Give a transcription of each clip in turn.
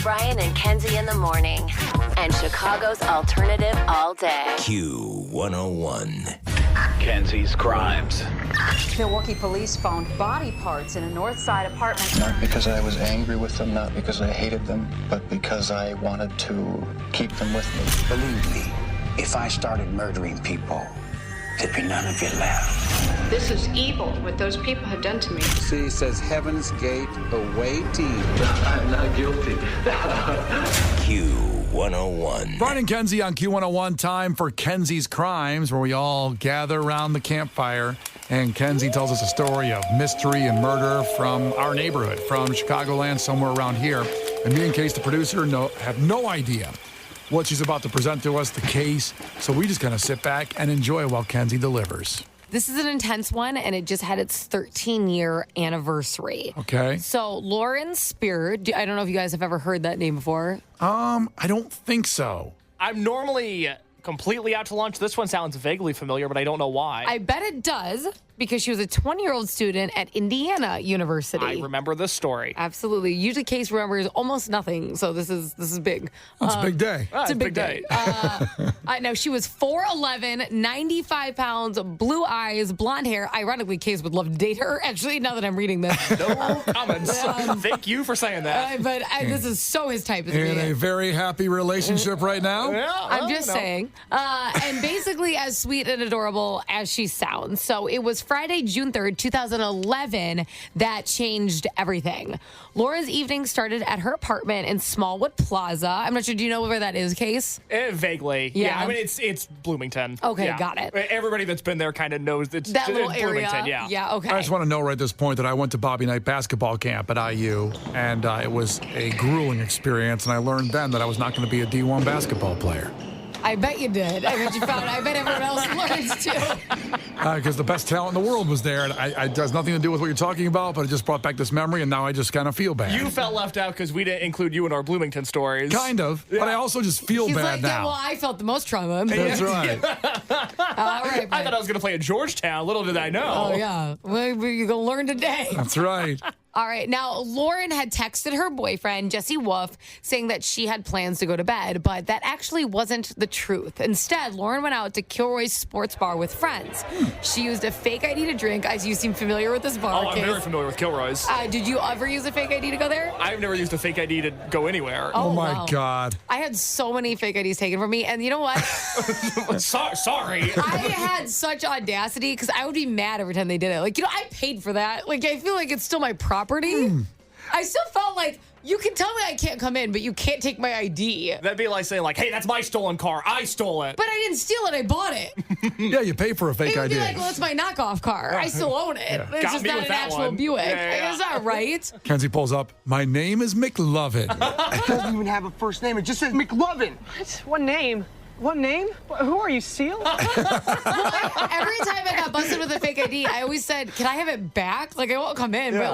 Brian and Kenzie in the morning. And Chicago's alternative all day. Q101. Kenzie's Krimes. Milwaukee police found body parts in a North Side apartment. Not because I was angry with them, not because I hated them, but because I wanted to keep them with me. Believe me, if I started murdering people, there'd be none of you left. This is evil, what those people have done to me. City says Heaven's Gate away team. I'm not guilty. Q101. Brian and Kenzie on Q101. Time for Kenzie's Krimes, where we all gather around the campfire. And Kenzie tells us a story of mystery and murder from our neighborhood, from Chicagoland, somewhere around here. And me and Case, the producer, have no idea what she's about to present to us, the case. So we just kind of sit back and enjoy while Kenzie delivers. This is an intense one, and it just had its 13-year anniversary. Okay. So Lauren Spierer, I don't know if you guys have ever heard that name before. I don't think so. I'm normally completely out to lunch. This one sounds vaguely familiar, but I don't know why. I bet it does, because she was a 20-year-old student at Indiana University. I remember this story. Absolutely. Usually Case remembers almost nothing, so this is big. It's a big day. It's a big day. No, she was 4'11", 95 pounds, blue eyes, blonde hair. Ironically, Case would love to date her, actually, now that I'm reading this. No comments. Thank you for saying that. But this is so his type. In a very happy relationship right now? Yeah, I'm just saying. And basically as sweet and adorable as she sounds. So it was Friday, June 3rd, 2011, that changed everything. Laura's evening started at her apartment in Smallwood Plaza. I'm not sure, do you know where that is, Case? Vaguely. Yeah. I mean, it's Bloomington. Okay, yeah. got it. Everybody that's been there kind of knows it's That little Bloomington, area. yeah. Okay. I just want to note right at this point that I went to Bobby Knight basketball camp at IU, and it was a grueling experience, and I learned then that I was not going to be a D1 basketball player. I bet you did. I bet you found. I bet everyone else learns too. Because the best talent in the world was there. And it has nothing to do with what you're talking about, but it just brought back this memory, and now I just kind of feel bad. You felt left out because we didn't include you in our Bloomington stories. Kind of, yeah. But I also just feel He's bad like, now. yeah, well, I felt the most trauma. That's right. All right, I thought I was going to play at Georgetown. Little did I know. Oh, yeah. Well, you're going to learn today. That's right. All right. Now, Lauren had texted her boyfriend, Jesse Wolf, saying that she had plans to go to bed, but that actually wasn't the truth. Instead, Lauren went out to Kilroy's Sports Bar with friends. She used a fake ID to drink, as you seem familiar with this bar. Oh, I'm very familiar with Kilroy's. Did you ever use a fake ID to go there? I've never used a fake ID to go anywhere. Oh my wow. God. I had so many fake IDs taken from me, and you know what? Sorry. I had such audacity because I would be mad every time they did it. Like, I paid for that. Like, I feel like it's still my property. I still felt like, you can tell me I can't come in, but you can't take my ID. That'd be like saying, hey, that's my stolen car. I stole it. But I didn't steal it. I bought it. Yeah, you pay for a fake It would ID. be like, well, it's my knockoff car. I still own it. Yeah. It's Got just me not with an that actual one. Buick. Yeah. Is that right? Kenzie pulls up. My name is McLovin. It doesn't even have a first name. It just says McLovin. What name? What name? Who are you, Seal? Well, every time I got busted with a fake ID, I always said, can I have it back? Like, I won't come in, but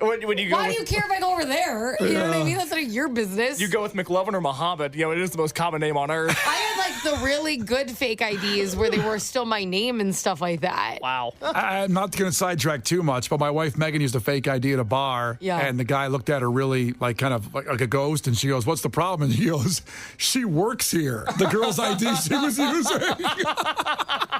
when you go why do you care if I go over there? You know what I mean? That's none of your business. You go with McLovin or Muhammad. It is the most common name on earth. I had the really good fake IDs where they were still my name and stuff like that. Wow. I'm not going to sidetrack too much, but my wife Megan used a fake ID at a bar, and the guy looked at her really like a ghost, and she goes, "What's the problem?" And he goes, "She works here." The girl's ID she was using.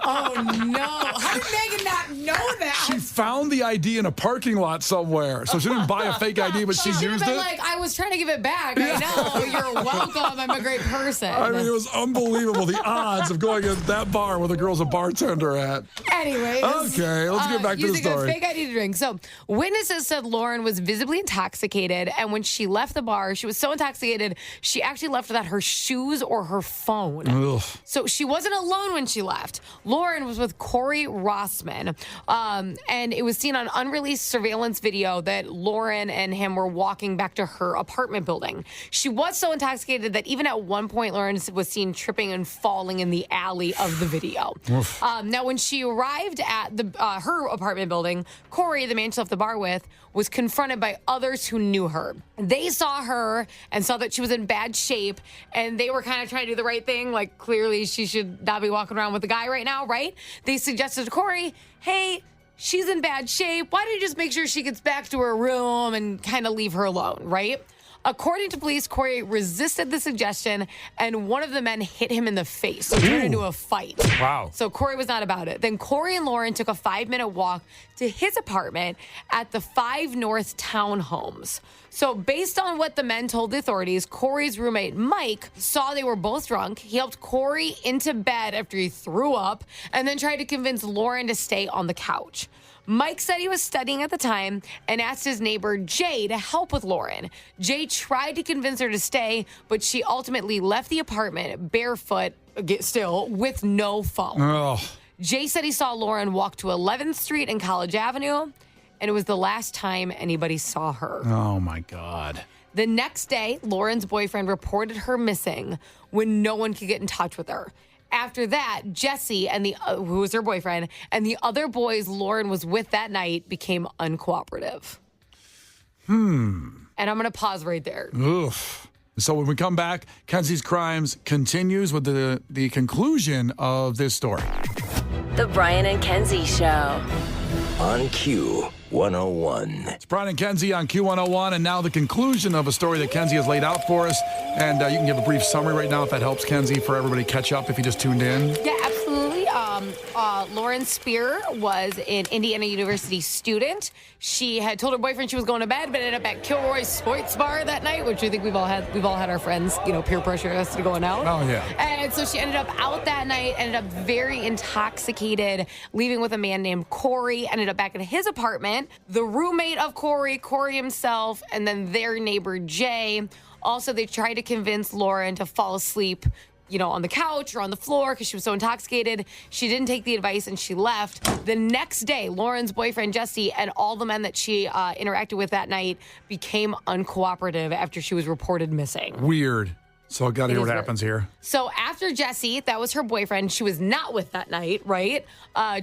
Oh no! How did Megan not know that? She found the ID in a parking lot somewhere, so she didn't buy a fake ID, but she should have used been it. like, I was trying to give it back. I know. You're welcome. I'm a great person. I mean, it was unbelievable, the odds of going at that bar where the girl's a bartender at. Anyways. Okay, let's get back to the using a story. fake ID to drink. So, witnesses said Lauren was visibly intoxicated, and when she left the bar, she was so intoxicated, she actually left without her shoes or her phone. Ugh. So, she wasn't alone when she left. Lauren was with Corey Rossman, and it was seen on unreleased surveillance video that Lauren and him were walking back to her apartment building. She was so intoxicated that even at one point, Lauren was seen tripping and falling in the alley of the video. Now, when she arrived at her apartment building, Corey, the man she left the bar with, was confronted by others who knew her. They saw her and saw that she was in bad shape, and they were kind of trying to do the right thing. Like, clearly she should not be walking around with a guy right now, right? They suggested to Corey, hey, she's in bad shape. Why don't you just make sure she gets back to her room and kind of leave her alone, right? According to police, Corey resisted the suggestion, and one of the men hit him in the face. So it turned into a fight. Wow. So Corey was not about it. Then Corey and Lauren took a 5-minute walk to his apartment at the 5 North Townhomes. So based on what the men told the authorities, Corey's roommate, Mike, saw they were both drunk. He helped Corey into bed after he threw up and then tried to convince Lauren to stay on the couch. Mike said he was studying at the time and asked his neighbor, Jay, to help with Lauren. Jay tried to convince her to stay, but she ultimately left the apartment barefoot, still, with no phone. Oh. Jay said he saw Lauren walk to 11th Street and College Avenue, and it was the last time anybody saw her. Oh, my God. The next day, Lauren's boyfriend reported her missing when no one could get in touch with her. After that, Jesse, and who was her boyfriend, and the other boys Lauren was with that night became uncooperative. And I'm going to pause right there. Oof. So when we come back, Kenzie's Crimes continues with the conclusion of this story. The Brian and Kenzie Show. On Q101. It's Brian and Kenzie on Q101, and now the conclusion of a story that Kenzie has laid out for us. And you can give a brief summary right now if that helps, Kenzie, for everybody to catch up if you just tuned in. Yeah, absolutely. Lauren Spierer was an Indiana University student. She had told her boyfriend she was going to bed, but ended up at Kilroy's Sports Bar that night, which I think we've all had our friends, peer pressure us to going out. Oh, yeah. And so she ended up out that night, ended up very intoxicated, leaving with a man named Corey, ended up back at his apartment. The roommate of Corey himself, and then their neighbor, Jay. Also, they tried to convince Lauren to fall asleep, on the couch or on the floor because she was so intoxicated. She didn't take the advice and she left. The next day, Lauren's boyfriend, Jesse, and all the men that she interacted with that night became uncooperative after she was reported missing. Weird. So I got to hear what happens here. So after Jesse, that was her boyfriend, she was not with that night, right?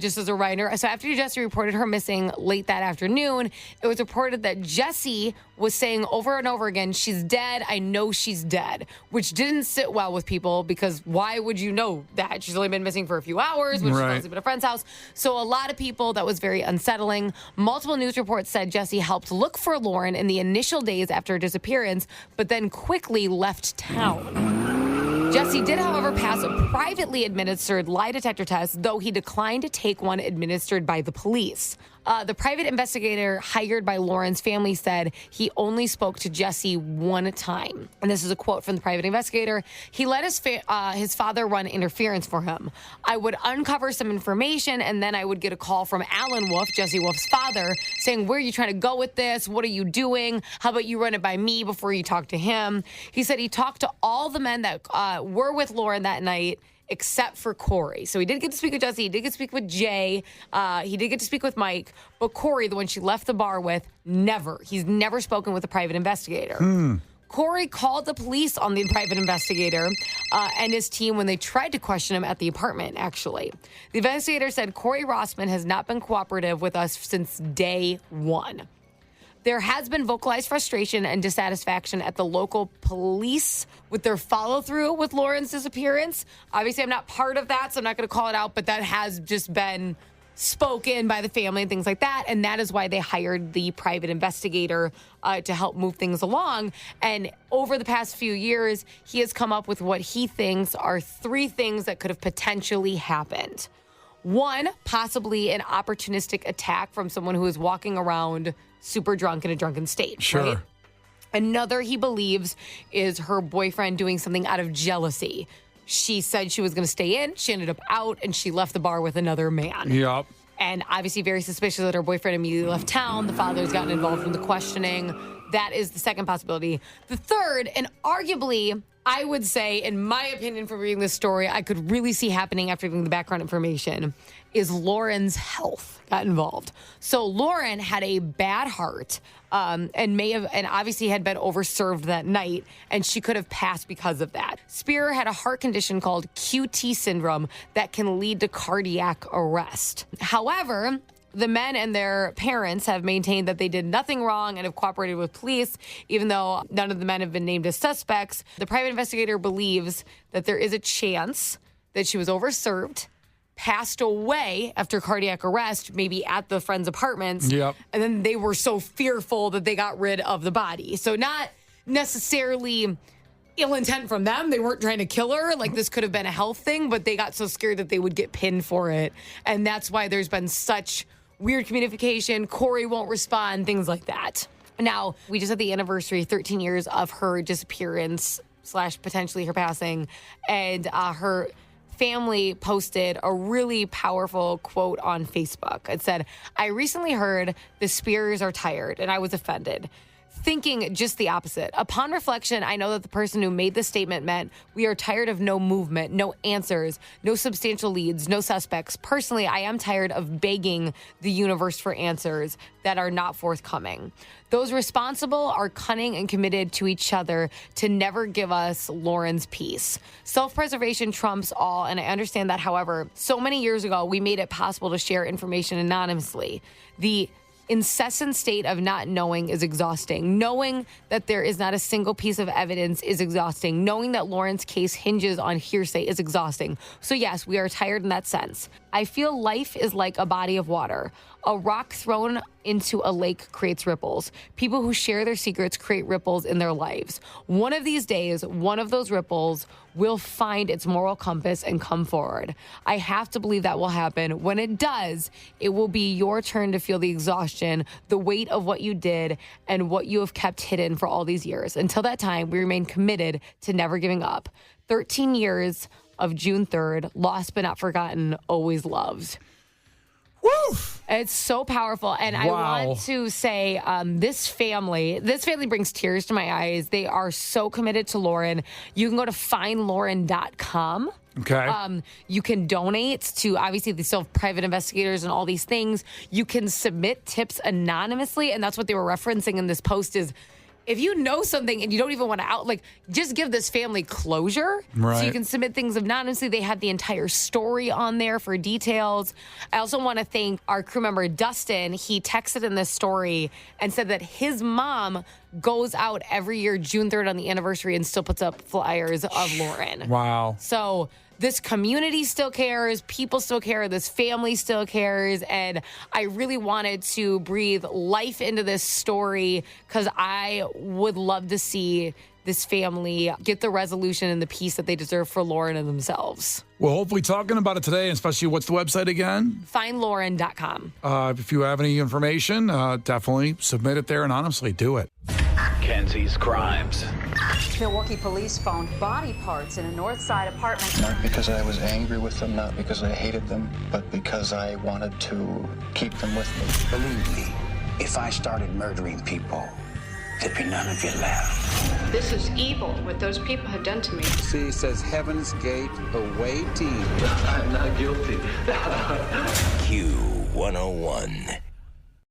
Just as a reminder. So after Jesse reported her missing late that afternoon, it was reported that Jesse was saying over and over again, she's dead. I know she's dead, which didn't sit well with people because why would you know that? She's only been missing for a few hours when she was at a friend's house. So a lot of people, that was very unsettling. Multiple news reports said Jesse helped look for Lauren in the initial days after her disappearance, but then quickly left town. Jesse did, however, pass a privately administered lie detector test, though he declined to take one administered by the police. The private investigator hired by Lauren's family said he only spoke to Jesse one time. And this is a quote from the private investigator. He let his father run interference for him. I would uncover some information, and then I would get a call from Alan Wolf, Jesse Wolf's father, saying, where are you trying to go with this? What are you doing? How about you run it by me before you talk to him? He said he talked to all the men that were with Lauren that night, except for Corey. So he did get to speak with Jesse. He did get to speak with Jay. He did get to speak with Mike. But Corey, the one she left the bar with, never. He's never spoken with a private investigator. Corey called the police on the private investigator and his team when they tried to question him at the apartment, actually. The investigator said Corey Rossman has not been cooperative with us since day one. There has been vocalized frustration and dissatisfaction at the local police with their follow-through with Lauren's disappearance. Obviously, I'm not part of that, so I'm not going to call it out, but that has just been spoken by the family and things like that, and that is why they hired the private investigator to help move things along. And over the past few years, he has come up with what he thinks are 3 things that could have potentially happened. 1, possibly an opportunistic attack from someone who is walking around super drunk in a drunken state. Sure. Right? Another, he believes, is her boyfriend doing something out of jealousy. She said she was going to stay in. She ended up out, and she left the bar with another man. Yep. And obviously very suspicious that her boyfriend immediately left town. The father's gotten involved in the questioning. That is the second possibility. The third, and arguably, I would say, in my opinion from reading this story, I could really see happening after reading the background information, is Lauren's health got involved. So Lauren had a bad heart and obviously had been overserved that night, and she could have passed because of that. Spierer had a heart condition called QT syndrome that can lead to cardiac arrest. However, the men and their parents have maintained that they did nothing wrong and have cooperated with police, even though none of the men have been named as suspects. The private investigator believes that there is a chance that she was overserved, passed away after cardiac arrest, maybe at the friend's apartments. Yep. And then they were so fearful that they got rid of the body. So not necessarily ill intent from them. They weren't trying to kill her. Like, this could have been a health thing, but they got so scared that they would get pinned for it. And that's why there's been such weird communication. Corey won't respond, things like that. Now, we just had the anniversary, 13 years of her disappearance / potentially her passing. And her family posted a really powerful quote on Facebook. It said, "I recently heard the Spierer are tired, and I was offended. Thinking just the opposite. Upon reflection, I know that the person who made the statement meant we are tired of no movement, no answers, no substantial leads, no suspects. Personally, I am tired of begging the universe for answers that are not forthcoming. Those responsible are cunning and committed to each other to never give us Lauren's peace. Self-preservation trumps all, and I understand that. However, so many years ago, we made it possible to share information anonymously. The incessant state of not knowing is exhausting. Knowing that there is not a single piece of evidence is exhausting. Knowing that Lauren's case hinges on hearsay is exhausting. So yes, we are tired in that sense. I feel life is like a body of water. A rock thrown into a lake creates ripples. People who share their secrets create ripples in their lives. One of these days, one of those ripples will find its moral compass and come forward. I have to believe that will happen. When it does, it will be your turn to feel the exhaustion, the weight of what you did, and what you have kept hidden for all these years. Until that time, we remain committed to never giving up. 13 years of June 3rd, lost but not forgotten, always loved." Woo! It's so powerful. And I want to say this family brings tears to my eyes. They are so committed to Lauren. You can go to findlauren.com. Okay. You can donate to, obviously, they still have private investigators and all these things. You can submit tips anonymously. And that's what they were referencing in this post is, if you know something and you don't even want to just give this family closure. Right. So you can submit things anonymously. They had the entire story on there for details. I also want to thank our crew member, Dustin. He texted in this story and said that his mom goes out every year, June 3rd on the anniversary, and still puts up flyers of Lauren. Wow. So this community still cares, people still care, this family still cares, and I really wanted to breathe life into this story because I would love to see this family get the resolution and the peace that they deserve for Lauren and themselves. Well, hopefully talking about it today, and especially what's the website again? Findlauren.com. If you have any information, definitely submit it there anonymously. Do it. Kenzie's Crimes. Milwaukee police found body parts in a North Side apartment. Not because I was angry with them, not because I hated them, but because I wanted to keep them with me. Believe me, if I started murdering people, there'd be none of you left. This is evil, what those people have done to me. C says Heaven's Gate away team. I'm not guilty. Q101.